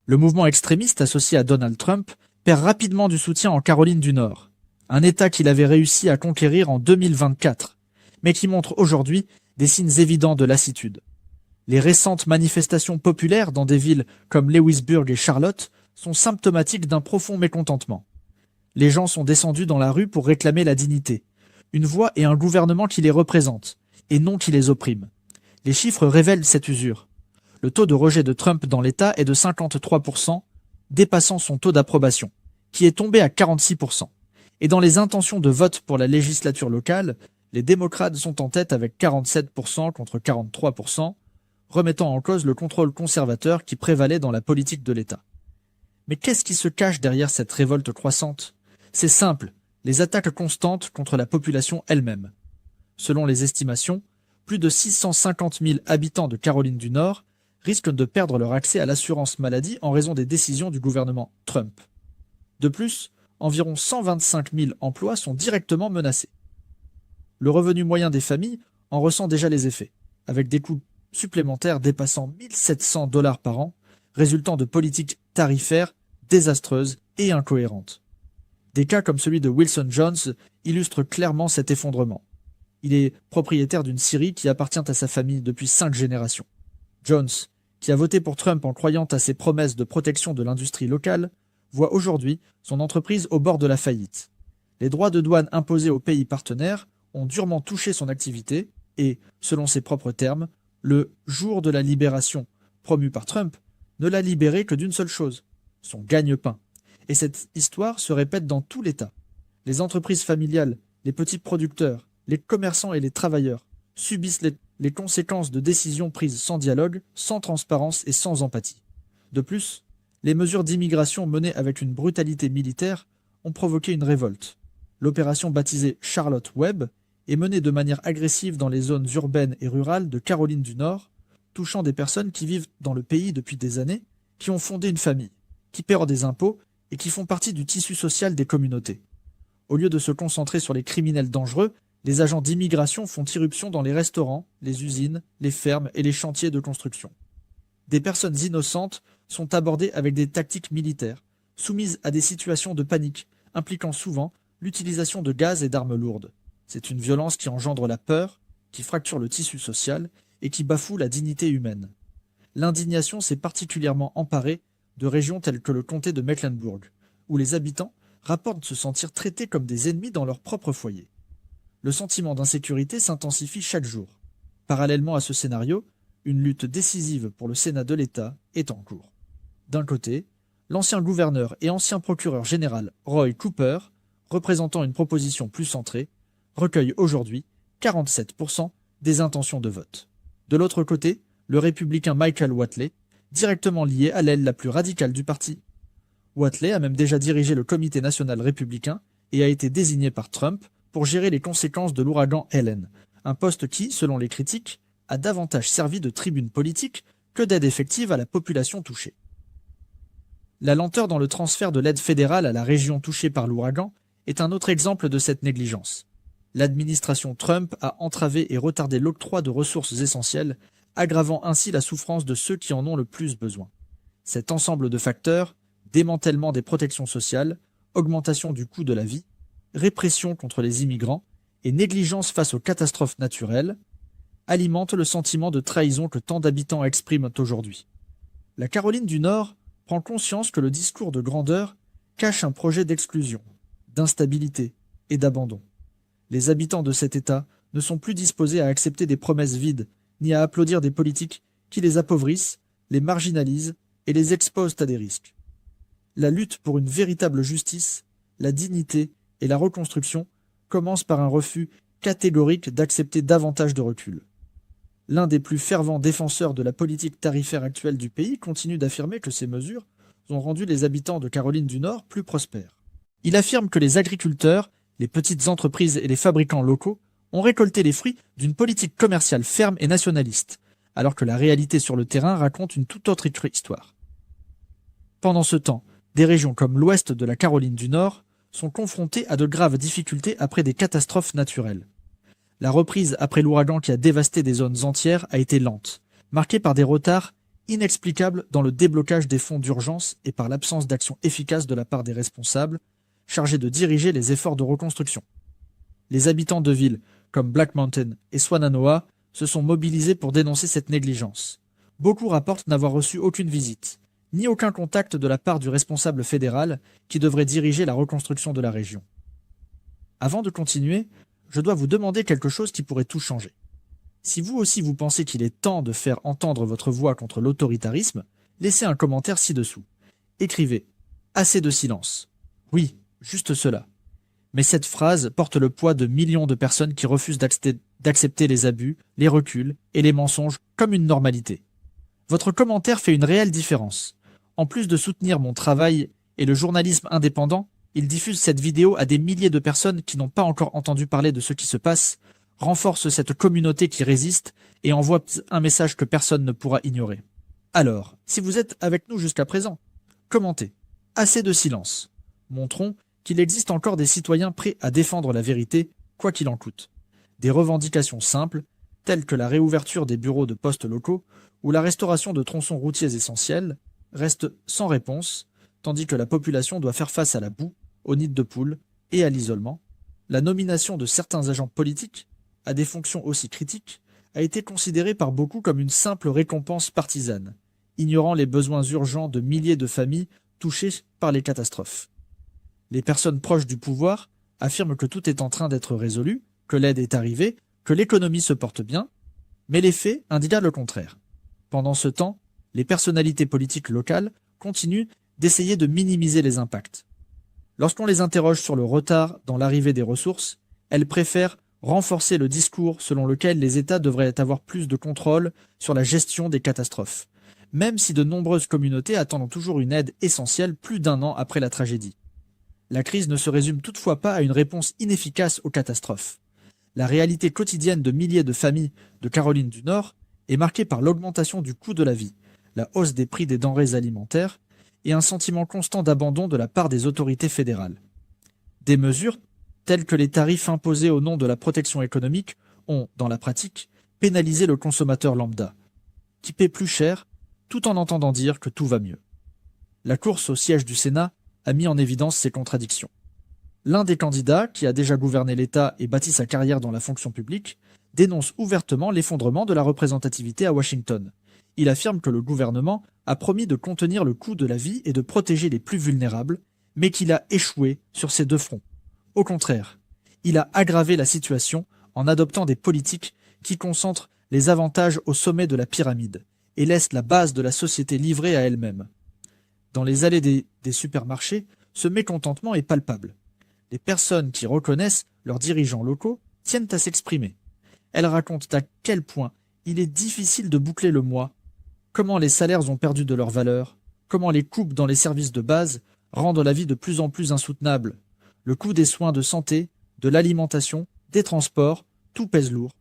Le mouvement extrémiste associé à Donald Trump perd rapidement du soutien en Caroline du Nord, un État qu'il avait réussi à conquérir en 2024, mais qui montre aujourd'hui des signes évidents de lassitude. Les récentes manifestations populaires dans des villes comme Lewisburg et Charlotte sont symptomatiques d'un profond mécontentement. Les gens sont descendus dans la rue pour réclamer la dignité, une voix et un gouvernement qui les représente, et non qui les opprime. Les chiffres révèlent cette usure. Le taux de rejet de Trump dans l'État est de 53%, dépassant son taux d'approbation, qui est tombé à 46%. Et dans les intentions de vote pour la législature locale, les démocrates sont en tête avec 47% contre 43%, remettant en cause le contrôle conservateur qui prévalait dans la politique de l'État. Mais qu'est-ce qui se cache derrière cette révolte croissante ? C'est simple, les attaques constantes contre la population elle-même. Selon les estimations, plus de 650 000 habitants de Caroline du Nord risquent de perdre leur accès à l'assurance maladie en raison des décisions du gouvernement Trump. De plus, environ 125 000 emplois sont directement menacés. Le revenu moyen des familles en ressent déjà les effets, avec des coûts supplémentaires dépassant 1 700 $ par an, résultant de politiques tarifaires désastreuses et incohérentes. Des cas comme celui de Wilson Jones illustrent clairement cet effondrement. Il est propriétaire d'une scierie qui appartient à sa famille depuis 5 générations. Jones, qui a voté pour Trump en croyant à ses promesses de protection de l'industrie locale, voit aujourd'hui son entreprise au bord de la faillite. Les droits de douane imposés aux pays partenaires ont durement touché son activité et, selon ses propres termes, le « jour de la libération » promu par Trump ne l'a libéré que d'une seule chose, son gagne-pain. Et cette histoire se répète dans tout l'État. Les entreprises familiales, les petits producteurs, les commerçants et les travailleurs subissent les conséquences de décisions prises sans dialogue, sans transparence et sans empathie. De plus, les mesures d'immigration menées avec une brutalité militaire ont provoqué une révolte. L'opération baptisée Charlotte Web est menée de manière agressive dans les zones urbaines et rurales de Caroline du Nord, touchant des personnes qui vivent dans le pays depuis des années, qui ont fondé une famille, qui paient des impôts et qui font partie du tissu social des communautés. Au lieu de se concentrer sur les criminels dangereux, les agents d'immigration font irruption dans les restaurants, les usines, les fermes et les chantiers de construction. Des personnes innocentes sont abordées avec des tactiques militaires, soumises à des situations de panique, impliquant souvent l'utilisation de gaz et d'armes lourdes. C'est une violence qui engendre la peur, qui fracture le tissu social et qui bafoue la dignité humaine. L'indignation s'est particulièrement emparée de régions telles que le comté de Mecklenburg, où les habitants rapportent se sentir traités comme des ennemis dans leur propre foyer. Le sentiment d'insécurité s'intensifie chaque jour. Parallèlement à ce scénario, une lutte décisive pour le Sénat de l'État est en cours. D'un côté, l'ancien gouverneur et ancien procureur général Roy Cooper, représentant une proposition plus centrée, recueille aujourd'hui 47% des intentions de vote. De l'autre côté, le républicain Michael Whatley, directement lié à l'aile la plus radicale du parti. Whatley a même déjà dirigé le comité national républicain et a été désigné par Trump pour gérer les conséquences de l'ouragan Helen, un poste qui, selon les critiques, a davantage servi de tribune politique que d'aide effective à la population touchée. La lenteur dans le transfert de l'aide fédérale à la région touchée par l'ouragan est un autre exemple de cette négligence. L'administration Trump a entravé et retardé l'octroi de ressources essentielles, aggravant ainsi la souffrance de ceux qui en ont le plus besoin. Cet ensemble de facteurs, démantèlement des protections sociales, augmentation du coût de la vie, répression contre les immigrants et négligence face aux catastrophes naturelles, alimente le sentiment de trahison que tant d'habitants expriment aujourd'hui. La Caroline du Nord prend conscience que le discours de grandeur cache un projet d'exclusion, d'instabilité et d'abandon. Les habitants de cet État ne sont plus disposés à accepter des promesses vides, ni à applaudir des politiques qui les appauvrissent, les marginalisent et les exposent à des risques. La lutte pour une véritable justice, la dignité et la reconstruction commence par un refus catégorique d'accepter davantage de recul. L'un des plus fervents défenseurs de la politique tarifaire actuelle du pays continue d'affirmer que ces mesures ont rendu les habitants de Caroline du Nord plus prospères. Il affirme que les agriculteurs, les petites entreprises et les fabricants locaux ont récolté les fruits d'une politique commerciale ferme et nationaliste, alors que la réalité sur le terrain raconte une toute autre histoire. Pendant ce temps, des régions comme l'ouest de la Caroline du Nord sont confrontées à de graves difficultés après des catastrophes naturelles. La reprise après l'ouragan qui a dévasté des zones entières a été lente, marquée par des retards inexplicable dans le déblocage des fonds d'urgence et par l'absence d'action efficace de la part des responsables, chargés de diriger les efforts de reconstruction. Les habitants de villes comme Black Mountain et Swannanoa se sont mobilisés pour dénoncer cette négligence. Beaucoup rapportent n'avoir reçu aucune visite, ni aucun contact de la part du responsable fédéral qui devrait diriger la reconstruction de la région. Avant de continuer, je dois vous demander quelque chose qui pourrait tout changer. Si vous aussi vous pensez qu'il est temps de faire entendre votre voix contre l'autoritarisme, laissez un commentaire ci-dessous. Écrivez « Assez de silence ». Oui, juste cela. Mais cette phrase porte le poids de millions de personnes qui refusent d'accepter les abus, les reculs et les mensonges comme une normalité. Votre commentaire fait une réelle différence. En plus de soutenir mon travail et le journalisme indépendant, il diffuse cette vidéo à des milliers de personnes qui n'ont pas encore entendu parler de ce qui se passe, renforce cette communauté qui résiste et envoie un message que personne ne pourra ignorer. Alors, si vous êtes avec nous jusqu'à présent, commentez. Assez de silence. Montrons qu'il existe encore des citoyens prêts à défendre la vérité, quoi qu'il en coûte. Des revendications simples, telles que la réouverture des bureaux de postes locaux ou la restauration de tronçons routiers essentiels, restent sans réponse, tandis que la population doit faire face à la boue, aux nids de poules et à l'isolement. La nomination de certains agents politiques à des fonctions aussi critiques a été considérée par beaucoup comme une simple récompense partisane, ignorant les besoins urgents de milliers de familles touchées par les catastrophes. Les personnes proches du pouvoir affirment que tout est en train d'être résolu, que l'aide est arrivée, que l'économie se porte bien, mais les faits indiquent le contraire. Pendant ce temps, les personnalités politiques locales continuent d'essayer de minimiser les impacts. Lorsqu'on les interroge sur le retard dans l'arrivée des ressources, elles préfèrent renforcer le discours selon lequel les États devraient avoir plus de contrôle sur la gestion des catastrophes, même si de nombreuses communautés attendent toujours une aide essentielle plus d'un an après la tragédie. La crise ne se résume toutefois pas à une réponse inefficace aux catastrophes. La réalité quotidienne de milliers de familles de Caroline du Nord est marquée par l'augmentation du coût de la vie, la hausse des prix des denrées alimentaires et un sentiment constant d'abandon de la part des autorités fédérales. Des mesures, telles que les tarifs imposés au nom de la protection économique, ont, dans la pratique, pénalisé le consommateur lambda, qui paie plus cher tout en entendant dire que tout va mieux. La course au siège du Sénat a mis en évidence ces contradictions. L'un des candidats, qui a déjà gouverné l'État et bâti sa carrière dans la fonction publique, dénonce ouvertement l'effondrement de la représentativité à Washington. Il affirme que le gouvernement a promis de contenir le coût de la vie et de protéger les plus vulnérables, mais qu'il a échoué sur ces deux fronts. Au contraire, il a aggravé la situation en adoptant des politiques qui concentrent les avantages au sommet de la pyramide et laissent la base de la société livrée à elle-même. Dans les allées des supermarchés, ce mécontentement est palpable. Les personnes qui reconnaissent leurs dirigeants locaux tiennent à s'exprimer. Elles racontent à quel point il est difficile de boucler le mois, comment les salaires ont perdu de leur valeur, comment les coupes dans les services de base rendent la vie de plus en plus insoutenable. Le coût des soins de santé, de l'alimentation, des transports, tout pèse lourd.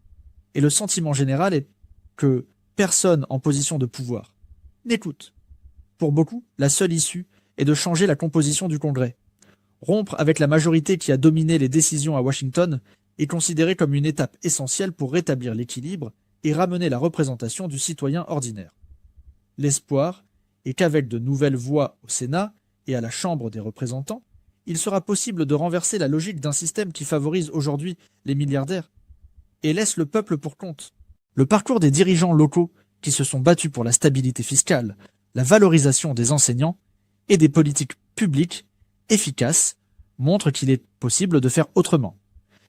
Et le sentiment général est que personne en position de pouvoir n'écoute. Pour beaucoup, la seule issue est de changer la composition du Congrès. Rompre avec la majorité qui a dominé les décisions à Washington est considéré comme une étape essentielle pour rétablir l'équilibre et ramener la représentation du citoyen ordinaire. L'espoir est qu'avec de nouvelles voix au Sénat et à la Chambre des représentants, il sera possible de renverser la logique d'un système qui favorise aujourd'hui les milliardaires et laisse le peuple pour compte. Le parcours des dirigeants locaux qui se sont battus pour la stabilité fiscale, la valorisation des enseignants et des politiques publiques efficaces montre qu'il est possible de faire autrement.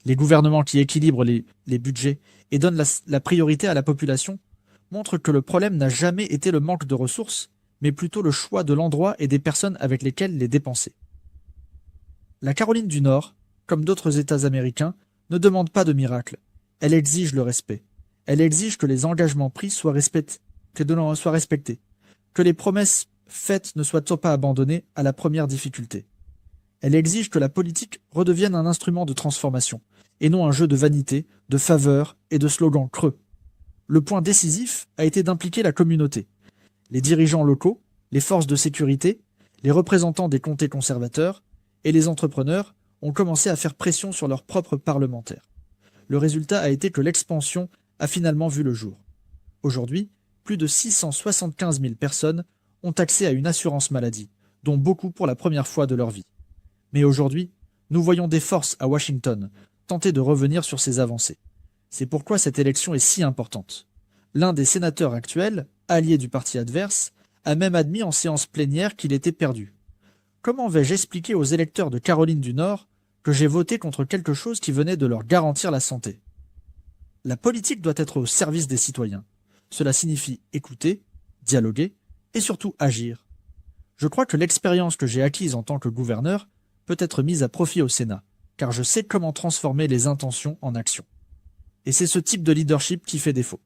Les gouvernements qui équilibrent les budgets et donnent la priorité à la population montrent que le problème n'a jamais été le manque de ressources, mais plutôt le choix de l'endroit et des personnes avec lesquelles les dépenser. La Caroline du Nord, comme d'autres États américains, ne demande pas de miracle. Elle exige le respect. Elle exige que les engagements pris soient respectés, que les promesses faites ne soient pas abandonnées à la première difficulté. Elle exige que la politique redevienne un instrument de transformation, et non un jeu de vanité, de faveurs et de slogans creux. Le point décisif a été d'impliquer la communauté, les dirigeants locaux, les forces de sécurité, les représentants des comtés conservateurs et les entrepreneurs ont commencé à faire pression sur leurs propres parlementaires. Le résultat a été que l'expansion a finalement vu le jour. Aujourd'hui, plus de 675 000 personnes ont accès à une assurance maladie, dont beaucoup pour la première fois de leur vie. Mais aujourd'hui, nous voyons des forces à Washington tenter de revenir sur ces avancées. C'est pourquoi cette élection est si importante. L'un des sénateurs actuels, allié du parti adverse, a même admis en séance plénière qu'il était perdu. Comment vais-je expliquer aux électeurs de Caroline du Nord que j'ai voté contre quelque chose qui venait de leur garantir la santé? La politique doit être au service des citoyens. Cela signifie écouter, dialoguer et surtout agir. Je crois que l'expérience que j'ai acquise en tant que gouverneur peut être mise à profit au Sénat, car je sais comment transformer les intentions en actions. Et c'est ce type de leadership qui fait défaut.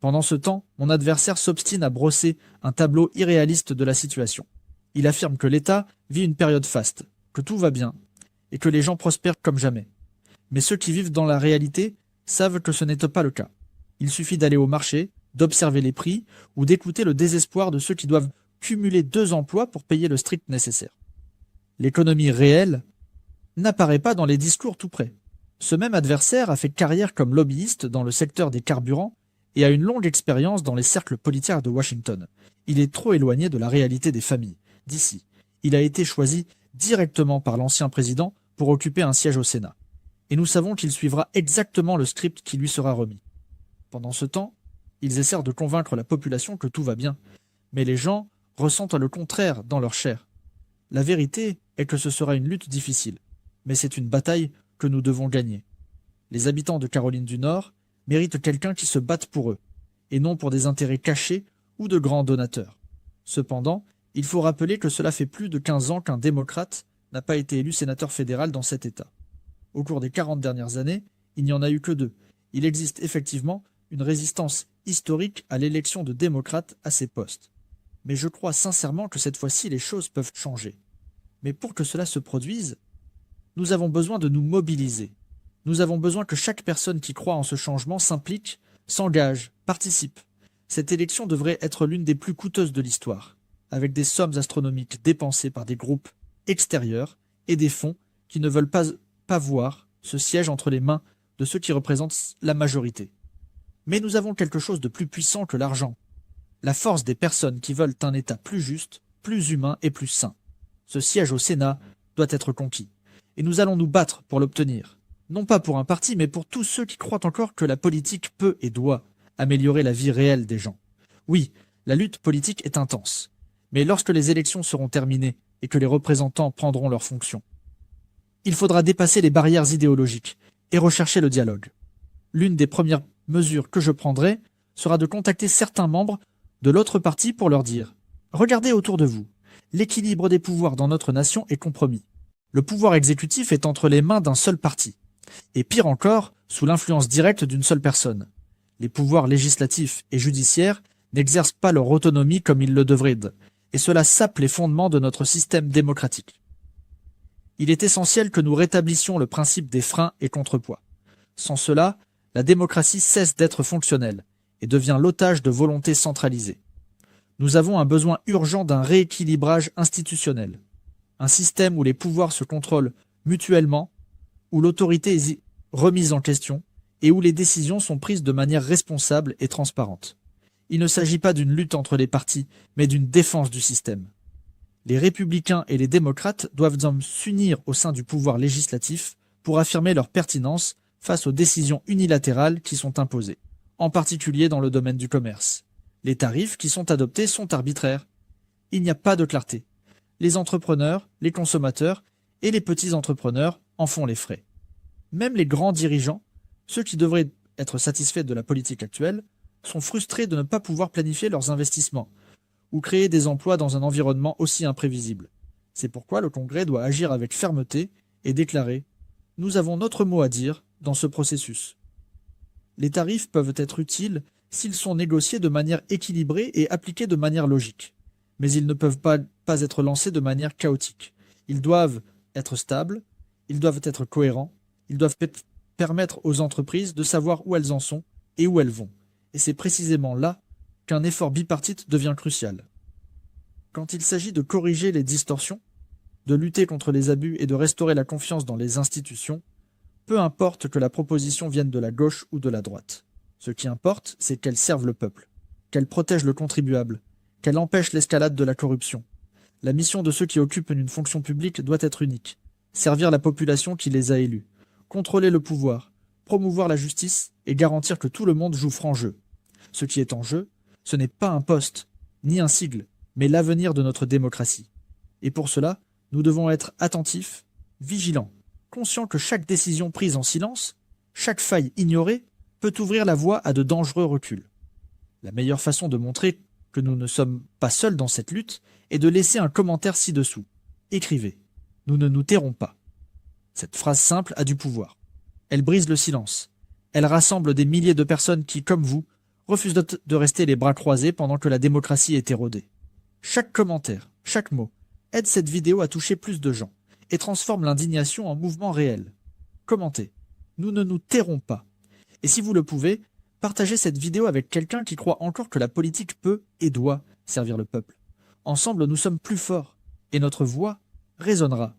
Pendant ce temps, mon adversaire s'obstine à brosser un tableau irréaliste de la situation. Il affirme que l'État vit une période faste, que tout va bien, et que les gens prospèrent comme jamais. Mais ceux qui vivent dans la réalité savent que ce n'est pas le cas. Il suffit d'aller au marché, d'observer les prix, ou d'écouter le désespoir de ceux qui doivent cumuler 2 emplois pour payer le strict nécessaire. L'économie réelle n'apparaît pas dans les discours tout près. Ce même adversaire a fait carrière comme lobbyiste dans le secteur des carburants et a une longue expérience dans les cercles politiques de Washington. Il est trop éloigné de la réalité des familles. D'ici, il a été choisi directement par l'ancien président pour occuper un siège au Sénat. Et nous savons qu'il suivra exactement le script qui lui sera remis. Pendant ce temps, ils essaient de convaincre la population que tout va bien. Mais les gens ressentent le contraire dans leur chair. La vérité est que ce sera une lutte difficile. Mais c'est une bataille que nous devons gagner. Les habitants de Caroline du Nord méritent quelqu'un qui se batte pour eux, et non pour des intérêts cachés ou de grands donateurs. Cependant, il faut rappeler que cela fait plus de 15 ans qu'un démocrate n'a pas été élu sénateur fédéral dans cet État. Au cours des 40 dernières années, il n'y en a eu que 2. Il existe effectivement une résistance historique à l'élection de démocrates à ces postes. Mais je crois sincèrement que cette fois-ci les choses peuvent changer. Mais pour que cela se produise, nous avons besoin de nous mobiliser. Nous avons besoin que chaque personne qui croit en ce changement s'implique, s'engage, participe. Cette élection devrait être l'une des plus coûteuses de l'histoire, avec des sommes astronomiques dépensées par des groupes extérieurs et des fonds qui ne veulent pas voir ce siège entre les mains de ceux qui représentent la majorité. Mais nous avons quelque chose de plus puissant que l'argent. La force des personnes qui veulent un État plus juste, plus humain et plus sain. Ce siège au Sénat doit être conquis. Et nous allons nous battre pour l'obtenir. Non pas pour un parti, mais pour tous ceux qui croient encore que la politique peut et doit améliorer la vie réelle des gens. Oui, la lutte politique est intense. Mais lorsque les élections seront terminées et que les représentants prendront leurs fonctions, il faudra dépasser les barrières idéologiques et rechercher le dialogue. L'une des premières mesures que je prendrai sera de contacter certains membres de l'autre parti pour leur dire « Regardez autour de vous, l'équilibre des pouvoirs dans notre nation est compromis. Le pouvoir exécutif est entre les mains d'un seul parti, et pire encore, sous l'influence directe d'une seule personne. Les pouvoirs législatifs et judiciaires n'exercent pas leur autonomie comme ils le devraient, et cela sape les fondements de notre système démocratique. Il est essentiel que nous rétablissions le principe des freins et contrepoids. Sans cela, la démocratie cesse d'être fonctionnelle et devient l'otage de volontés centralisées. Nous avons un besoin urgent d'un rééquilibrage institutionnel. Un système où les pouvoirs se contrôlent mutuellement, où l'autorité est remise en question et où les décisions sont prises de manière responsable et transparente. Il ne s'agit pas d'une lutte entre les partis, mais d'une défense du système. Les républicains et les démocrates doivent s'unir au sein du pouvoir législatif pour affirmer leur pertinence face aux décisions unilatérales qui sont imposées, en particulier dans le domaine du commerce. Les tarifs qui sont adoptés sont arbitraires. Il n'y a pas de clarté. Les entrepreneurs, les consommateurs et les petits entrepreneurs en font les frais. Même les grands dirigeants, ceux qui devraient être satisfaits de la politique actuelle, sont frustrés de ne pas pouvoir planifier leurs investissements ou créer des emplois dans un environnement aussi imprévisible. C'est pourquoi le Congrès doit agir avec fermeté et déclarer « Nous avons notre mot à dire dans ce processus ». Les tarifs peuvent être utiles s'ils sont négociés de manière équilibrée et appliqués de manière logique. Mais ils ne peuvent pas être lancés de manière chaotique. Ils doivent être stables, ils doivent être cohérents, ils doivent permettre aux entreprises de savoir où elles en sont et où elles vont. Et c'est précisément là qu'un effort bipartite devient crucial. Quand il s'agit de corriger les distorsions, de lutter contre les abus et de restaurer la confiance dans les institutions, peu importe que la proposition vienne de la gauche ou de la droite. Ce qui importe, c'est qu'elle serve le peuple. qu'elle protège le contribuable, qu'elle empêche l'escalade de la corruption. La mission de ceux qui occupent une fonction publique doit être unique. Servir la population qui les a élus, contrôler le pouvoir, promouvoir la justice et garantir que tout le monde joue franc jeu. Ce qui est en jeu, ce n'est pas un poste, ni un sigle, mais l'avenir de notre démocratie. Et pour cela, nous devons être attentifs, vigilants, conscients que chaque décision prise en silence, chaque faille ignorée, peut ouvrir la voie à de dangereux reculs. La meilleure façon de montrer que nous ne sommes pas seuls dans cette lutte est de laisser un commentaire ci-dessous. Écrivez. Nous ne nous tairons pas. Cette phrase simple a du pouvoir. Elle brise le silence. Elle rassemble des milliers de personnes qui, comme vous, refusent de rester les bras croisés pendant que la démocratie est érodée. Chaque commentaire, chaque mot, aide cette vidéo à toucher plus de gens et transforme l'indignation en mouvement réel. Commentez. Nous ne nous tairons pas. Et si vous le pouvez, partagez cette vidéo avec quelqu'un qui croit encore que la politique peut et doit servir le peuple. Ensemble, nous sommes plus forts et notre voix résonnera